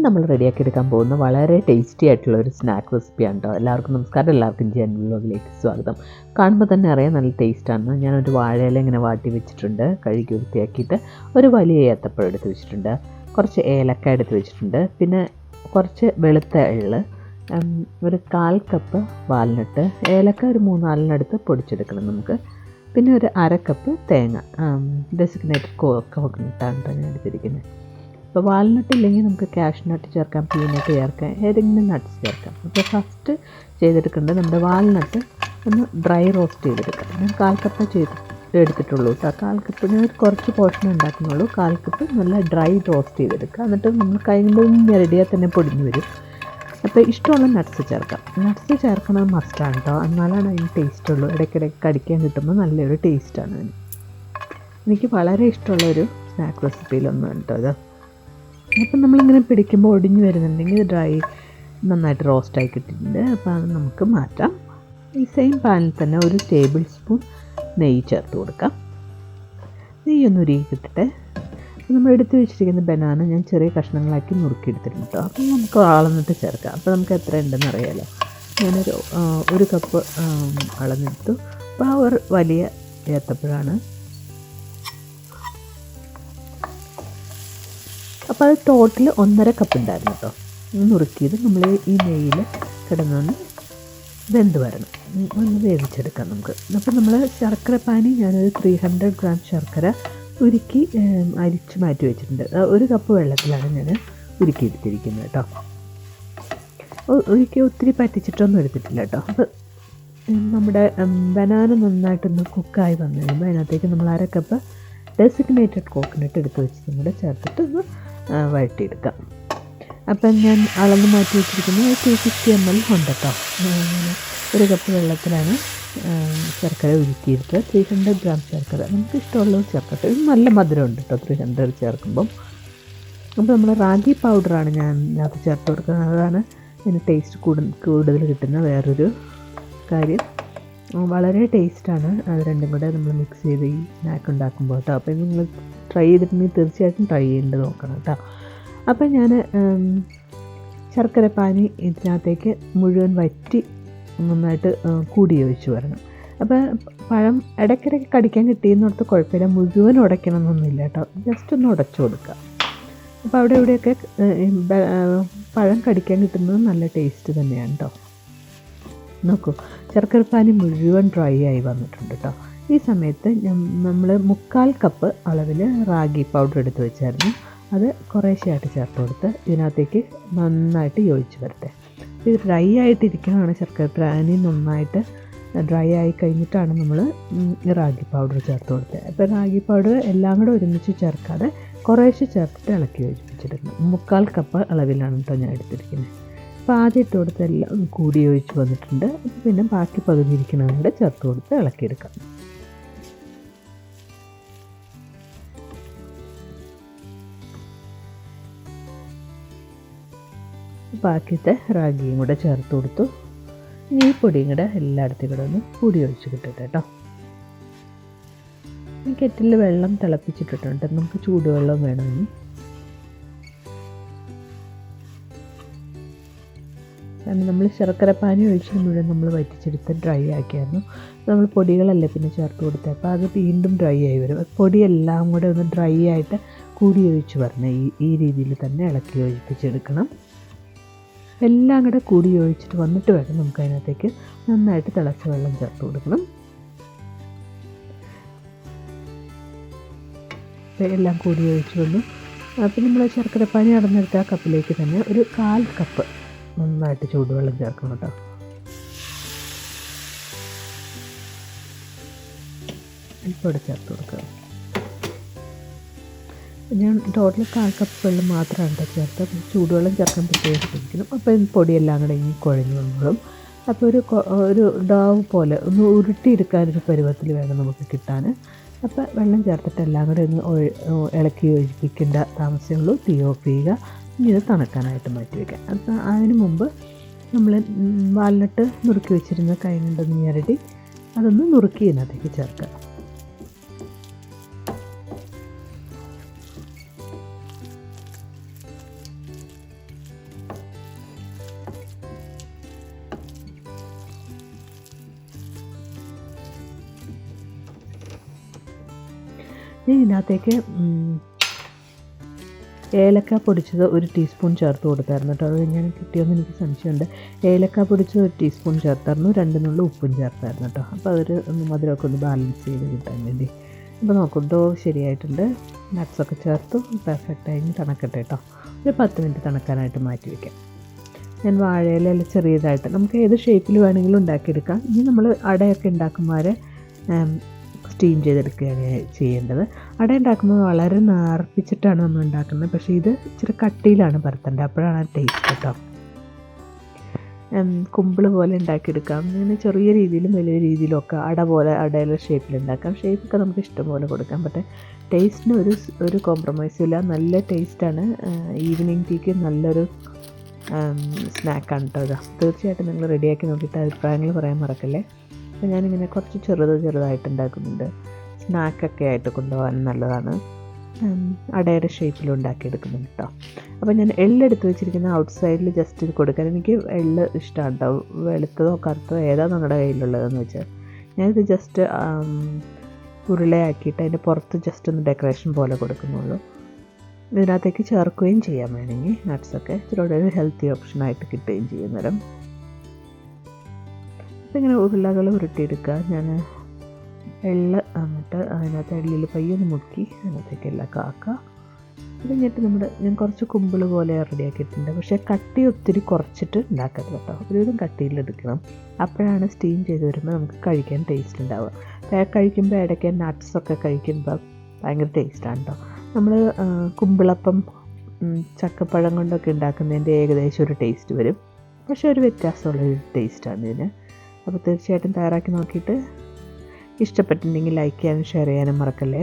നമ്മൾ റെഡിയാക്കി എടുക്കാൻ പോകുന്ന വളരെ ടേസ്റ്റി ആയിട്ടുള്ള ഒരു സ്നാക്ക് റെസിപ്പിയാണ് കേട്ടോ. എല്ലാവർക്കും നമസ്കാരം, എല്ലാവർക്കും ജെൻ വ്ലോഗിലേക്ക് സ്വാഗതം. കാണുമ്പോൾ തന്നെ അറിയാം നല്ല ടേസ്റ്റാണ്. ഞാനൊരു വാഴയില ഇങ്ങനെ വാട്ടി വെച്ചിട്ടുണ്ട്, കഴുകി വൃത്തിയാക്കിയിട്ട്. ഒരു വലിയ ഏത്തപ്പഴം എടുത്ത് വെച്ചിട്ടുണ്ട്, കുറച്ച് ഏലക്ക എടുത്ത് വെച്ചിട്ടുണ്ട്, പിന്നെ കുറച്ച് വെളുത്ത എള്ള്, ഒരു 1/4 കപ്പ് വാൽനട്ട്, ഏലക്ക ഒരു 3-4 പൊടിച്ചെടുക്കണം നമുക്ക്. പിന്നെ ഒരു 1/2 കപ്പ് തേങ്ങ, ഡെസിഗ്നേറ്റഡ് കോക്കനട്ടാണ് കേട്ടോ ഞാൻ എടുത്തിരിക്കുന്നത്. അപ്പോൾ വാൽനട്ട് ഇല്ലെങ്കിൽ നമുക്ക് കാഷ്നട്ട് ചേർക്കാം, പീനട്ട് ചേർക്കാം, ഏതെങ്കിലും നട്ട്സ് ചേർക്കാം. അപ്പോൾ ഫസ്റ്റ് ചെയ്തെടുക്കേണ്ടത് നമ്മുടെ വാൽനട്ട് ഒന്ന് ഡ്രൈ റോസ്റ്റ് ചെയ്തെടുക്കാം. ഞാൻ 1/4 കപ്പ് എടുത്തിട്ടുള്ളൂ കേട്ടോ. 1/4 കപ്പിന് കുറച്ച് പോർഷൻ ഉണ്ടാക്കുന്നുള്ളൂ. 1/4 കപ്പ് നല്ല ഡ്രൈ റോസ്റ്റ് ചെയ്തെടുക്കുക. എന്നിട്ട് നമ്മൾ കൈ കൊണ്ട് ഞെരടിയാൽ തന്നെ പൊടിഞ്ഞ് വരും. അപ്പോൾ ഇഷ്ടമുള്ള നട്ട്സ് ചേർക്കാം. നട്ട്സ് ചേർക്കണത് മസ്റ്റാണ് കേട്ടോ, എന്നാലാണ് അതിന് ടേസ്റ്റ് ഉള്ളൂ. ഇടയ്ക്കിടയ്ക്ക് കടിക്കാൻ കിട്ടുമ്പോൾ നല്ലൊരു ടേസ്റ്റാണ് അതിന്. എനിക്ക് വളരെ ഇഷ്ടമുള്ളൊരു സ്നാക്ക് റെസിപ്പിയിലൊന്നാണ് കേട്ടോ ഇത്. അപ്പം നമ്മളിങ്ങനെ പിടിക്കുമ്പോൾ ഒടിഞ്ഞ് വരുന്നുണ്ടെങ്കിൽ ഇത് നന്നായിട്ട് റോസ്റ്റായി കിട്ടിയിട്ടുണ്ട്. അപ്പോൾ അത് നമുക്ക് മാറ്റാം. ഈ സെയിം പാനിൽ തന്നെ ഒരു ടേബിൾ സ്പൂൺ നെയ്യ് ചേർത്ത് കൊടുക്കാം. നെയ്യൊന്ന് ഉരുകി കിട്ടട്ടെ. നമ്മൾ എടുത്ത് വെച്ചിരിക്കുന്ന ബനാന ഞാൻ ചെറിയ കഷ്ണങ്ങളാക്കി നുറുക്കിയെടുത്തിട്ടുണ്ട് കേട്ടോ. അപ്പോൾ നമുക്ക് അളന്നിട്ട് ചേർക്കാം. അപ്പോൾ നമുക്ക് എത്ര ഉണ്ടെന്ന് അറിയാമല്ലോ. ഞാനൊരു 1 കപ്പ് അളന്നെടുത്തു. അപ്പോൾ ആ ഒരു വലിയ ഏത്തപ്പഴമാണ്. അപ്പോൾ അത് ടോട്ടൽ 1.5 കപ്പ് ഉണ്ടായിരുന്നു കേട്ടോ. നുറുക്കിയത് നമ്മൾ ഈ നെയ്യിൽ കിടന്നൊന്ന് വെന്ത് വരണം, ഒന്ന് വേവിച്ചെടുക്കാം നമുക്ക്. അപ്പോൾ നമ്മൾ ശർക്കര പാനി ഞാനൊരു 300 ഗ്രാം ശർക്കര ഉരുക്കി അരിച്ച് മാറ്റി വെച്ചിട്ടുണ്ട്. 1 കപ്പ് വെള്ളത്തിലാണ് ഞാൻ ഉരുക്കി എടുത്തിരിക്കുന്നത് കേട്ടോ. ഉരുക്കി ഒത്തിരി പറ്റിച്ചിട്ടൊന്നും എടുത്തിട്ടില്ല കേട്ടോ. അപ്പോൾ നമ്മുടെ ബനാന നന്നായിട്ടൊന്ന് കുക്കായി വന്നു കഴിയുമ്പോൾ അതിനകത്തേക്ക് നമ്മൾ 1/2 കപ്പ് ഡെസിഗ്നേറ്റഡ് കോക്കനട്ട് എടുത്ത് വെച്ചതും കൂടെ ചേർത്തിട്ട് ഒന്ന് വഴറ്റിയെടുക്കാം. അപ്പം ഞാൻ അളന്ന് മാറ്റി വെച്ചിരിക്കുന്നത് 250 ml ഉണ്ട് കേട്ടോ. 1 കപ്പ് വെള്ളത്തിലാണ് ശർക്കര ഉരുക്കിയെടുത്ത് 300 ഗ്രാം ശർക്കര നമുക്ക് ഇഷ്ടമുള്ളത് ചേർക്കട്ടെ. ഇത് നല്ല മധുരം ഉണ്ട് കേട്ടോ 300 ചേർക്കുമ്പം. അപ്പോൾ നമ്മൾ റാഗി പൗഡറാണ് ഞാൻ അതിനകത്ത് ചേർത്ത് കൊടുക്കുന്നത്. അതാണ് ഇതിന് ടേസ്റ്റ് കൂടുതൽ കിട്ടുന്ന വേറൊരു കാര്യം. വളരെ ടേസ്റ്റാണ് അത് രണ്ടും കൂടെ നമ്മൾ മിക്സ് ചെയ്ത് ഈ സ്നാക്ക് ഉണ്ടാക്കുമ്പോൾ കേട്ടോ. അപ്പോൾ ഇത് നിങ്ങൾ ട്രൈ ചെയ്തിട്ടുണ്ടെങ്കിൽ തീർച്ചയായിട്ടും ട്രൈ ചെയ്യേണ്ടത് നോക്കണം കേട്ടോ. അപ്പം ഞാൻ ശർക്കര പാനി ഇതിനകത്തേക്ക് മുഴുവൻ വറ്റി നന്നായിട്ട് കൂടി ഒഴിച്ച് വരണം. അപ്പോൾ പഴം ഇടയ്ക്കിടയ്ക്ക് കടിക്കാൻ കിട്ടിയെന്നോർത്ത് കുഴപ്പമില്ല, മുഴുവൻ ഉടയ്ക്കണമെന്നൊന്നുമില്ല കേട്ടോ. ജസ്റ്റ് ഒന്ന് ഉടച്ചു കൊടുക്കുക. അപ്പോൾ അവിടെ ഇവിടെയൊക്കെ പഴം കടിക്കാൻ കിട്ടുന്നത് നല്ല ടേസ്റ്റ് തന്നെയാണ് കേട്ടോ. നോക്കൂ, ശർക്കര പാനി മുഴുവൻ ഡ്രൈ ആയി വന്നിട്ടുണ്ട് കേട്ടോ. ഈ സമയത്ത് നമ്മൾ 1/4 കപ്പ് അളവിൽ റാഗി പൗഡർ എടുത്ത് വെച്ചായിരുന്നു. അത് കുറേശ്ശെയായിട്ട് ചേർത്ത് കൊടുത്ത് ഇതിനകത്തേക്ക് നന്നായിട്ട് യോജിച്ച് വരട്ടെ. ഇത് ഡ്രൈ ആയിട്ടിരിക്കണമാണ് ശർക്കര പാനി. നന്നായിട്ട് ഡ്രൈ ആയി കഴിഞ്ഞിട്ടാണ് നമ്മൾ ഈ റാഗി പൗഡർ ചേർത്ത് കൊടുത്തത്. അപ്പോൾ റാഗി പൗഡർ എല്ലാം കൂടെ ഒരുമിച്ച് ചേർക്കാതെ കുറേശ്ശെ ചേർത്തിട്ട് ഇളക്കി യോജിപ്പിച്ചെടുക്കണം. 1/4 കപ്പ് അളവിലാണ് കേട്ടോ ഞാൻ എടുത്തിരിക്കുന്നത്. അപ്പോൾ ആദ്യം ഇട്ട് കൊടുത്ത് എല്ലാം കൂടി യോജിച്ച് വന്നിട്ടുണ്ട്. പിന്നെ ബാക്കി പകുതിയിരിക്കുന്നതും കൂടെ ചേർത്ത് കൊടുത്ത് ഇളക്കിയെടുക്കാം. ബാക്കിയത്തെ റാഗിയും കൂടെ ചേർത്ത് കൊടുത്തു. ഇനി ഈ പൊടിയും കൂടെ എല്ലായിടത്തും കൂടെ ഒന്ന് കൂടി ഒഴിച്ച് കിട്ടട്ടെ കേട്ടോ. ഈ കെറ്റിൽ വെള്ളം തിളപ്പിച്ചിട്ടിട്ടുണ്ട്, നമുക്ക് ചൂടുവെള്ളം വേണമെന്ന്. കാരണം നമ്മൾ ശർക്കര പാനി ഒഴിച്ച് മുഴുവൻ നമ്മൾ വറ്റിച്ചെടുത്ത് ഡ്രൈ ആക്കിയായിരുന്നു. നമ്മൾ പൊടികളല്ലേ പിന്നെ ചേർത്ത് കൊടുത്തത്. അപ്പോൾ അത് വീണ്ടും ഡ്രൈ ആയി വരും. പൊടിയെല്ലാം കൂടെ ഒന്ന് ഡ്രൈ ആയിട്ട് കൂടി ഒഴിച്ച് വരണം. ഈ രീതിയിൽ തന്നെ ഇളക്കി യോജിപ്പിച്ചെടുക്കണം. എല്ലാം കൂടെ കൂടി യോജിച്ചിട്ട് വന്നിട്ട് വേണം നമുക്ക് അതിനകത്തേക്ക് നന്നായിട്ട് തിളച്ച വെള്ളം ചേർത്ത് കൊടുക്കണം. എല്ലാം കൂടി ഒഴിച്ച് വന്നു. അപ്പം നമ്മൾ ശർക്കര പാനി അടഞ്ഞെടുത്ത ആ കപ്പിലേക്ക് തന്നെ ഒരു 1/4 കപ്പ് നന്നായിട്ട് ചൂടുവെള്ളം ചേർക്കണം കേട്ടോ. ഇപ്പോൾ ചേർത്ത് കൊടുക്കുക. ഞാൻ ടോട്ടൽ 1/4 കപ്പ് വെള്ളം മാത്രമാണ് ചേർത്ത്. ചൂടുവെള്ളം ചേർക്കാൻ പ്രത്യേകം ശ്രദ്ധിക്കണം. അപ്പോൾ പൊടിയെല്ലാം കൂടെ ഇനി കുഴഞ്ഞു വന്നോളും. അപ്പോൾ ഒരു ഡാവ് പോലെ ഒന്ന് ഉരുട്ടിയെടുക്കാനൊരു പരുവത്തിൽ വേണം നമുക്ക് കിട്ടാൻ. അപ്പോൾ വെള്ളം ചേർത്തിട്ട് എല്ലാം കൂടെ ഒന്ന് ഇളക്കി യോജിപ്പിക്കേണ്ട താമസമേ ഉള്ളൂ. തീ ഓഫ് ചെയ്യുക. ഇനി ഇത് തണുക്കാനായിട്ട് മാറ്റി വയ്ക്കാം. അപ്പോൾ അതിന് മുമ്പ് നമ്മൾ വാൽനട്ട് നുറുക്കി വെച്ചിരുന്ന കൈ കൊണ്ടൊന്ന് ഞെരടി അതൊന്ന് നുറുക്കി ഇതിനകത്തേക്ക് ചേർക്കുക. ഇതിനകത്തേക്ക് ഏലക്ക പൊടിച്ചത് 1 ടീസ്പൂൺ ചേർത്ത് കൊടുത്തായിരുന്നു കേട്ടോ. അത് ഞാൻ കിട്ടിയോന്ന് എനിക്ക് സംശയമുണ്ട്. ഏലക്ക പൊടിച്ചത് 1 ടീസ്പൂൺ ചേർത്തായിരുന്നു, 2 നുള്ളി ഉപ്പും ചേർത്തായിരുന്നു കേട്ടോ. അപ്പോൾ അതൊരു മധുരമൊക്കെ ഒന്ന് ബാലൻസ് ചെയ്ത് കിട്ടാൻ വേണ്ടി. അപ്പോൾ നോക്കും ഡോ ശരിയായിട്ടുണ്ട്. നട്ട്സൊക്കെ ചേർത്തു, പെർഫെക്റ്റായി തണക്കട്ടെ കേട്ടോ. ഒരു 10 മിനിറ്റ് തണക്കാനായിട്ട് മാറ്റി വയ്ക്കാം. ഞാൻ വാഴയില ചെറിയതായിട്ട് നമുക്ക് ഏത് ഷേപ്പിൽ വേണമെങ്കിലും ഉണ്ടാക്കിയെടുക്കാം. ഇനി നമ്മൾ അടയൊക്കെ ഉണ്ടാക്കുമ്പോൾ സ്റ്റീം ചെയ്തെടുക്കുകയാണ് ചെയ്യേണ്ടത്. അട ഉണ്ടാക്കുമ്പോൾ വളരെ നേർപ്പിച്ചിട്ടാണ് നമ്മൾ ഉണ്ടാക്കുന്നത്. പക്ഷേ ഇത് ഇച്ചിരി കട്ടിയിലാണ് പരത്തേണ്ടത്, അപ്പോഴാണ് ടേസ്റ്റ് കേട്ടോ. കുമ്പിള് പോലെ ഉണ്ടാക്കിയെടുക്കാം. അങ്ങനെ ചെറിയ രീതിയിലും വലിയ രീതിയിലും ഒക്കെ അട പോലെ അടയിലെ ഷേപ്പിലുണ്ടാക്കാം. ഷേപ്പൊക്കെ നമുക്ക് ഇഷ്ടം പോലെ കൊടുക്കാം. പക്ഷേ ടേസ്റ്റിന് ഒരു കോംപ്രമൈസും ഇല്ല. നല്ല ടേസ്റ്റാണ്. ഈവനിങ് ടീക്ക് നല്ലൊരു സ്നാക്കാണ് കേട്ടോ ഇത്. തീർച്ചയായിട്ടും നിങ്ങൾ റെഡിയാക്കി നോക്കിയിട്ട് അഭിപ്രായങ്ങൾ പറയാൻ മറക്കല്ലേ. അപ്പോൾ ഞാനിങ്ങനെ കുറച്ച് ചെറുതായിട്ട് ഉണ്ടാക്കുന്നുണ്ട്. സ്നാക്കൊക്കെ ആയിട്ട് കൊണ്ടുപോകാൻ നല്ലതാണ്. അടയുടെ ഷേപ്പിൽ ഉണ്ടാക്കിയെടുക്കുന്നുണ്ട് കേട്ടോ. അപ്പോൾ ഞാൻ എള്ളെടുത്ത് വെച്ചിരിക്കുന്ന ഔട്ട് സൈഡിൽ ജസ്റ്റ് ഇത് കൊടുക്കാൻ. എനിക്ക് എള്ള് ഇഷ്ടമാണ് കേട്ടോ. വെളുത്തതോ കറുത്തതോ ഏതാ നിങ്ങളുടെ കയ്യിലുള്ളതെന്ന് വെച്ചാൽ ഞാനിത് ജസ്റ്റ് ഉരുളയാക്കിയിട്ട് അതിൻ്റെ പുറത്ത് ജസ്റ്റ് ഒന്ന് ഡെക്കറേഷൻ പോലെ കൊടുക്കുന്നുള്ളൂ. ഇതിനകത്തേക്ക് ചേർക്കുകയും ചെയ്യാൻ വേണമെങ്കിൽ നട്ട്സൊക്കെ ഇച്ചിരി ഒരു ഹെൽത്തി ഓപ്ഷനായിട്ട് കിട്ടുകയും ചെയ്യുന്നേരം. അപ്പോൾ ഇങ്ങനെ ഉരുളകൾ ഉരുട്ടിയെടുക്കുക. ഞാൻ എള്ള് എന്നിട്ട് അതിനകത്ത് എള്ളിൽ പയ്യൊന്ന് മുക്കി അതിനകത്തേക്ക് എല്ലാം കാക്കുക. അത് കഴിഞ്ഞിട്ട് ഞാൻ കുറച്ച് കുമ്പിൾ പോലെ റെഡിയാക്കിയിട്ടുണ്ട്. പക്ഷേ കട്ടി ഒത്തിരി കുറച്ചിട്ട് ഉണ്ടാക്കരുത് കേട്ടോ. ഒരുവിധം കട്ടിയിലെടുക്കണം. അപ്പോഴാണ് സ്റ്റീം ചെയ്ത് വരുമ്പോൾ നമുക്ക് കഴിക്കാൻ ടേസ്റ്റ് ഉണ്ടാവുക. കഴിക്കുമ്പോൾ ഇടയ്ക്ക് നട്ട്സൊക്കെ കഴിക്കുമ്പോൾ ഭയങ്കര ടേസ്റ്റാണ് കേട്ടോ. നമ്മൾ കുമ്പിളപ്പം ചക്കപ്പഴം കൊണ്ടൊക്കെ ഉണ്ടാക്കുന്നതിൻ്റെ ഏകദേശം ഒരു ടേസ്റ്റ് വരും. പക്ഷേ ഒരു വ്യത്യാസമുള്ളൊരു ടേസ്റ്റാണ് ഇതിന്. അപ്പോൾ തീർച്ചയായിട്ടും തയ്യാറാക്കി നോക്കിയിട്ട് ഇഷ്ടപ്പെട്ടിട്ടുണ്ടെങ്കിൽ ലൈക്ക് ചെയ്യാനും ഷെയർ ചെയ്യാനും മറക്കല്ലേ.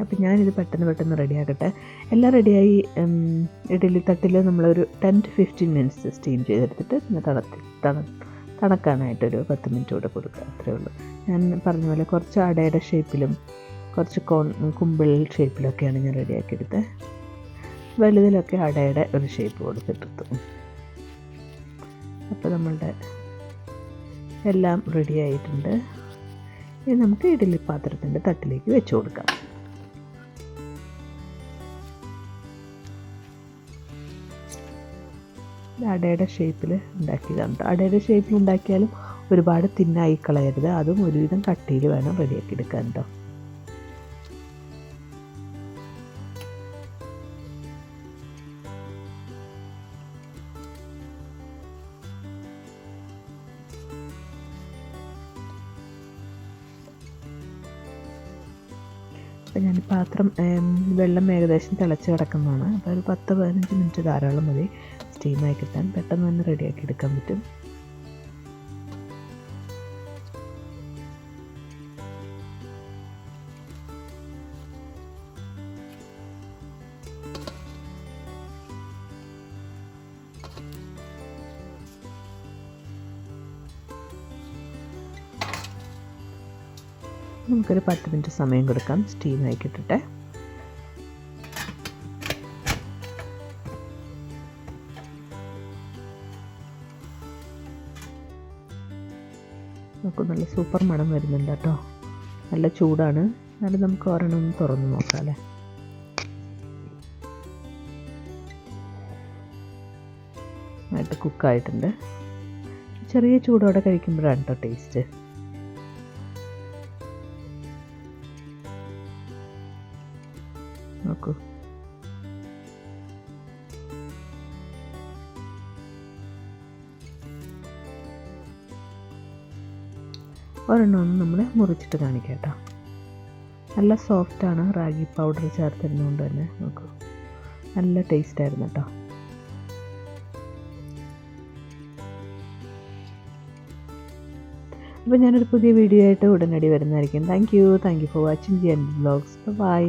അപ്പോൾ ഞാനിത് പെട്ടെന്ന് റെഡിയാക്കട്ടെ. എല്ലാം റെഡിയായി ഇഡ്ഡലി തട്ടിൽ നമ്മളൊരു 10 to 15 മിനിറ്റ്സ് സ്റ്റീം ചെയ്തെടുത്തിട്ട് പിന്നെ തണക്കാനായിട്ടൊരു 10 മിനിറ്റ് കൂടെ കൊടുക്കുക. അത്രയേ ഉള്ളൂ. ഞാൻ പറഞ്ഞ പോലെ കുറച്ച് അടയുടെ ഷേപ്പിലും കുറച്ച് കുമ്പിൾ ഷേപ്പിലൊക്കെയാണ് ഞാൻ റെഡിയാക്കിയെടുത്തത്. വലുതിലൊക്കെ അടയുടെ ഒരു ഷേപ്പ് കൊടുത്തിട്ടെടുത്തു. അപ്പോൾ നമ്മളുടെ എല്ലാം റെഡി ആയിട്ടുണ്ട്. ഇനി നമുക്ക് ഇഡ്ഡലി പാത്രത്തിൻ്റെ തട്ടിലേക്ക് വെച്ച് കൊടുക്കാം. അടയുടെ ഷേപ്പിൽ ഉണ്ടാക്കിയതാണ്. അടയുടെ ഷേപ്പിൽ ഉണ്ടാക്കിയാലും ഒരുപാട് തിന്നായി കളയരുത്. അതും ഒരുവിധം കട്ടിയിൽ വേണം റെഡിയാക്കി എടുക്കാൻ കേട്ടോ. അപ്പോൾ ഞാൻ പാത്രം വെള്ളം ഏകദേശം തിളച്ച് കിടക്കുന്നതാണ്. അപ്പോൾ ഒരു 10-15 മിനിറ്റ് ധാരാളം മതി സ്റ്റീമായി കിട്ടാൻ. പെട്ടെന്ന് തന്നെ റെഡിയാക്കി എടുക്കാൻ പറ്റും. നമുക്കൊരു 10 മിനിറ്റ് സമയം കൊടുക്കാം സ്റ്റീമായി കിട്ടട്ടെ. നമുക്ക് നല്ല സൂപ്പർ മണം വരുന്നുണ്ട് കേട്ടോ. നല്ല ചൂടാണ്. എന്നാലും നമുക്ക് ഒരെണ്ണം ഒന്ന് തുറന്ന് നോക്കാം അല്ലേ. നന്നായിട്ട് കുക്കായിട്ടുണ്ട്. ചെറിയ ചൂടോടെ കഴിക്കുമ്പോഴാണ് കേട്ടോ ടേസ്റ്റ്. നോക്കൂ, ഒരെണ്ണം നമ്മൾ മുറിച്ചിട്ട് കാണിക്കാം കേട്ടോ. നല്ല സോഫ്റ്റാണ്. റാഗി പൗഡർ ചേർത്തിരുന്നതുകൊണ്ട് തന്നെ നോക്കൂ നല്ല ടേസ്റ്റായിരുന്നു കേട്ടോ. അപ്പോൾ ഞാനൊരു പുതിയ വീഡിയോ ആയിട്ട് ഉടനടി വരുന്നതായിരിക്കും. Thank you for watching the end vlogs. By.